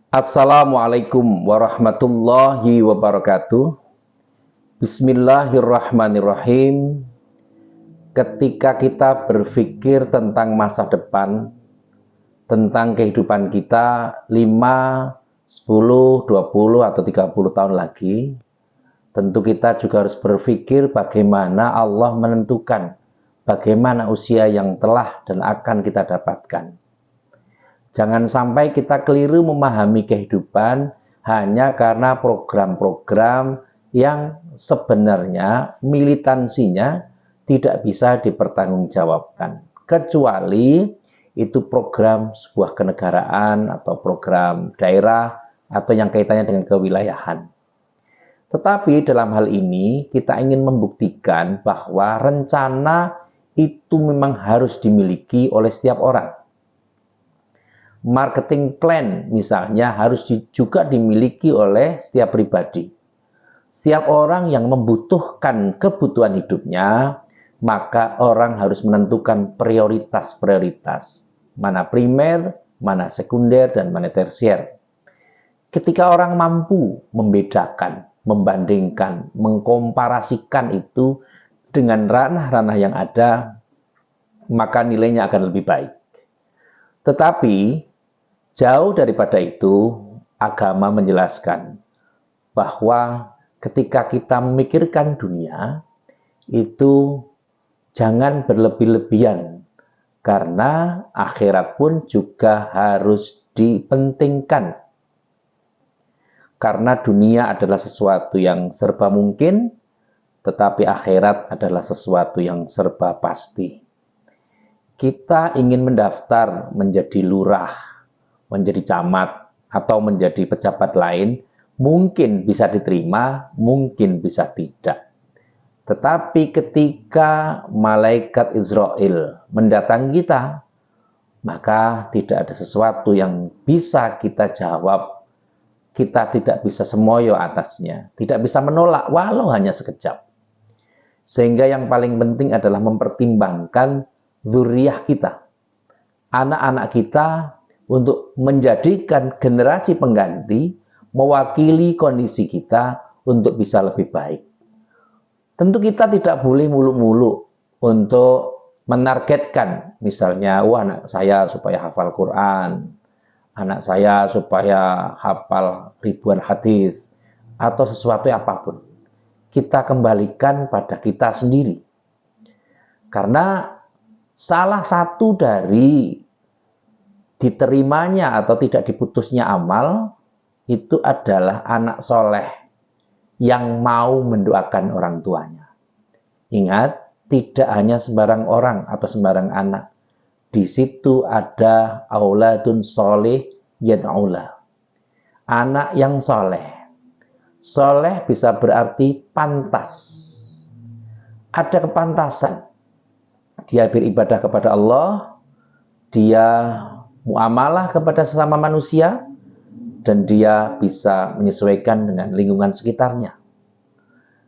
Assalamualaikum warahmatullahi wabarakatuh. Bismillahirrahmanirrahim. Ketika kita berpikir tentang masa depan, tentang kehidupan kita 5, 10, 20, atau 30 tahun lagi, tentu kita juga harus berpikir bagaimana Allah menentukan bagaimana usia yang telah dan akan kita dapatkan. Jangan sampai kita keliru memahami kehidupan hanya karena program-program yang sebenarnya militansinya tidak bisa dipertanggungjawabkan. Kecuali itu program sebuah kenegaraan atau program daerah atau yang kaitannya dengan kewilayahan. Tetapi dalam hal ini kita ingin membuktikan bahwa rencana itu memang harus dimiliki oleh setiap orang. Marketing plan misalnya harus juga dimiliki oleh setiap pribadi. Setiap orang yang membutuhkan kebutuhan hidupnya, maka orang harus menentukan prioritas-prioritas. Mana primer, mana sekunder, dan mana tersier. Ketika orang mampu membedakan, membandingkan, mengkomparasikan itu dengan ranah-ranah yang ada, maka nilainya akan lebih baik. Tetapi jauh daripada itu, agama menjelaskan bahwa ketika kita memikirkan dunia, itu jangan berlebih-lebihan, karena akhirat pun juga harus dipentingkan. Karena dunia adalah sesuatu yang serba mungkin, tetapi akhirat adalah sesuatu yang serba pasti. Kita ingin mendaftar menjadi lurah, menjadi camat, atau menjadi pejabat lain, mungkin bisa diterima, mungkin bisa tidak. Tetapi ketika malaikat Israel mendatangi kita, maka tidak ada sesuatu yang bisa kita jawab. Kita tidak bisa semoyo atasnya, tidak bisa menolak walau hanya sekejap. Sehingga yang paling penting adalah mempertimbangkan dzurriyyah kita, anak-anak kita, untuk menjadikan generasi pengganti mewakili kondisi kita untuk bisa lebih baik. Tentu kita tidak boleh muluk-muluk untuk menargetkan, misalnya, anak saya supaya hafal Quran, anak saya supaya hafal ribuan hadis, atau sesuatu apapun. Kita kembalikan pada kita sendiri. Karena salah satu dari diterimanya atau tidak diputusnya amal itu adalah anak soleh yang mau mendoakan orang tuanya. Ingat, tidak hanya sembarang orang atau sembarang anak. Di situ ada auladun soleh yad'ulah. Anak yang soleh. Soleh bisa berarti pantas. Ada kepantasan. Dia beribadah kepada Allah, dia muamalah kepada sesama manusia, dan dia bisa menyesuaikan dengan lingkungan sekitarnya.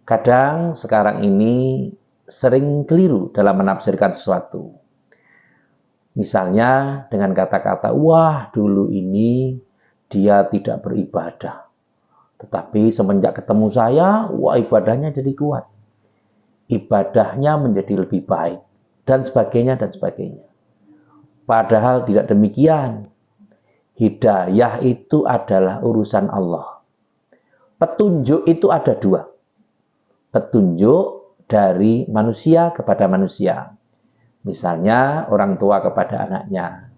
Kadang sekarang ini sering keliru dalam menafsirkan sesuatu. Misalnya dengan kata-kata, wah dulu ini dia tidak beribadah. Tetapi semenjak ketemu saya, wah ibadahnya jadi kuat. Ibadahnya menjadi lebih baik. Dan sebagainya, dan sebagainya. Padahal tidak demikian. Hidayah itu adalah urusan Allah. Petunjuk itu ada dua. Petunjuk dari manusia kepada manusia. Misalnya orang tua kepada anaknya.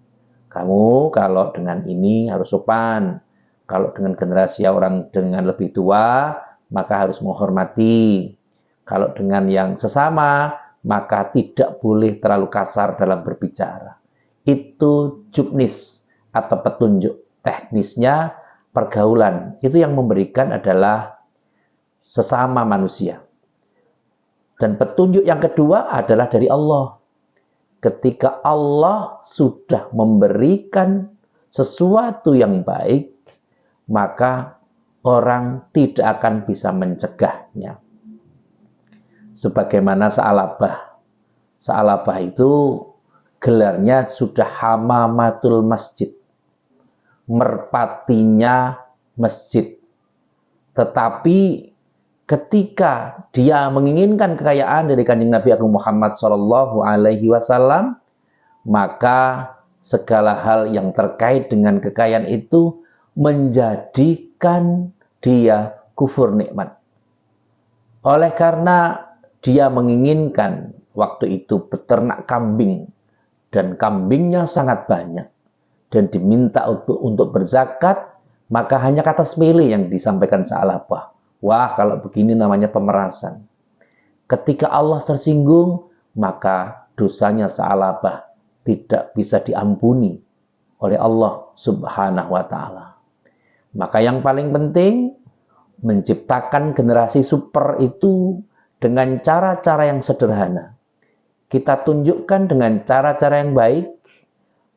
Kamu kalau dengan ini harus sopan. Kalau dengan generasi orang dengan lebih tua, maka harus menghormati. Kalau dengan yang sesama, maka tidak boleh terlalu kasar dalam berbicara. Itu juknis atau petunjuk. Teknisnya pergaulan. Itu yang memberikan adalah sesama manusia. Dan petunjuk yang kedua adalah dari Allah. Ketika Allah sudah memberikan sesuatu yang baik, maka orang tidak akan bisa mencegahnya. Sebagaimana Sa'labah. Sa'labah itu gelarnya sudah hamamatul masjid. merpatinya masjid. Tetapi ketika dia menginginkan kekayaan dari Kanjeng Nabi Agung Muhammad SAW, maka segala hal yang terkait dengan kekayaan itu menjadikan dia kufur nikmat. Oleh karena dia menginginkan waktu itu beternak kambing, dan kambingnya sangat banyak, dan diminta untuk berzakat, maka hanya kata sepele yang disampaikan Sa'labah. Wah, kalau begini namanya pemerasan. Ketika Allah tersinggung, maka dosanya Sa'labah tidak bisa diampuni oleh Allah Subhanahu wa Ta'ala. Maka yang paling penting, menciptakan generasi super itu dengan cara-cara yang sederhana. Kita tunjukkan dengan cara-cara yang baik,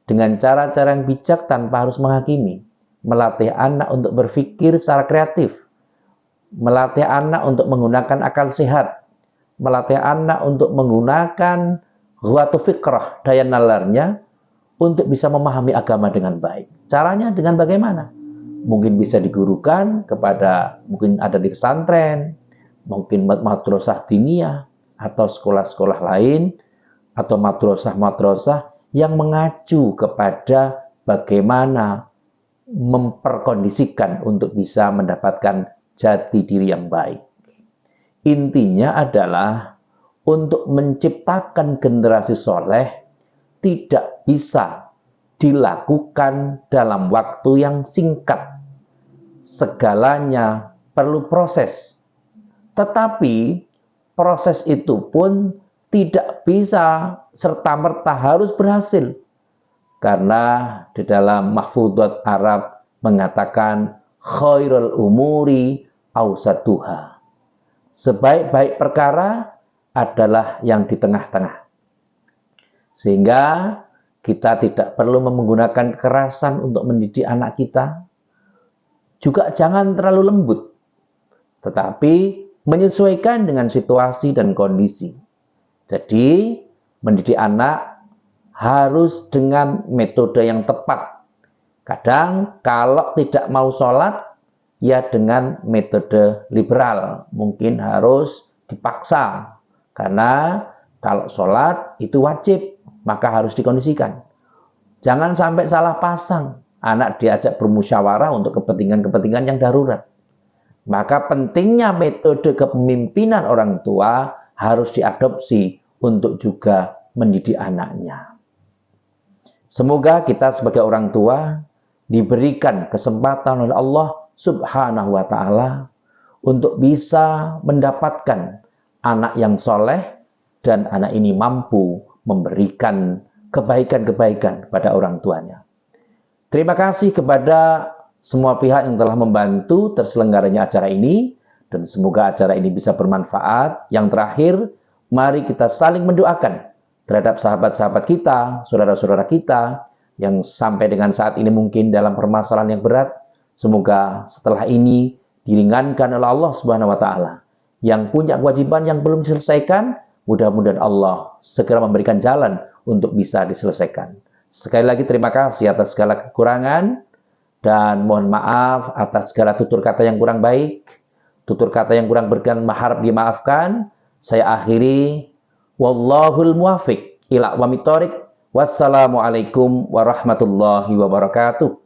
dengan cara-cara yang bijak tanpa harus menghakimi. Melatih anak untuk berpikir secara kreatif, melatih anak untuk menggunakan akal sehat, melatih anak untuk menggunakan ghuatu fikrah, daya nalarnya, untuk bisa memahami agama dengan baik. Caranya dengan bagaimana? Mungkin bisa digurukan kepada, mungkin ada di pesantren, mungkin madrasah diniyah, atau sekolah-sekolah lain, atau madrasah-madrasah yang mengacu kepada bagaimana memperkondisikan untuk bisa mendapatkan jati diri yang baik. Intinya adalah untuk menciptakan generasi soleh tidak bisa dilakukan dalam waktu yang singkat. Segalanya perlu proses. Tetapi proses itu pun tidak bisa serta-merta harus berhasil. Karena di dalam mahfudhat Arab mengatakan khairul umuri awsatuha. Sebaik-baik perkara adalah yang di tengah-tengah. Sehingga kita tidak perlu menggunakan kekerasan untuk mendidik anak kita. Juga jangan terlalu lembut, tetapi menyesuaikan dengan situasi dan kondisi. Jadi, mendidik anak harus dengan metode yang tepat. Kadang kalau tidak mau sholat, ya dengan metode liberal. Mungkin harus dipaksa. Karena kalau sholat itu wajib, maka harus dikondisikan. Jangan sampai salah pasang. Anak diajak bermusyawarah untuk kepentingan-kepentingan yang darurat. Maka pentingnya metode kepemimpinan orang tua harus diadopsi untuk juga mendidik anaknya. Semoga kita sebagai orang tua diberikan kesempatan oleh Allah Subhanahu wa Ta'ala untuk bisa mendapatkan anak yang soleh, dan anak ini mampu memberikan kebaikan-kebaikan pada orang tuanya. Terima kasih kepada semua pihak yang telah membantu terselenggaranya acara ini, dan semoga acara ini bisa bermanfaat. Yang terakhir, mari kita saling mendoakan terhadap sahabat-sahabat kita, saudara-saudara kita yang sampai dengan saat ini mungkin dalam permasalahan yang berat. Semoga setelah ini diringankan oleh Allah Subhanahu wa Ta'ala. Yang punya kewajiban yang belum diselesaikan, mudah-mudahan Allah segera memberikan jalan untuk bisa diselesaikan. Sekali lagi terima kasih atas segala kekurangan, dan mohon maaf atas segala tutur kata yang kurang baik, tutur kata yang kurang berkenan harap dimaafkan. Saya akhiri, wallahul muwafiq ila aqwamit thoriq. Wassalamualaikum warahmatullahi wabarakatuh.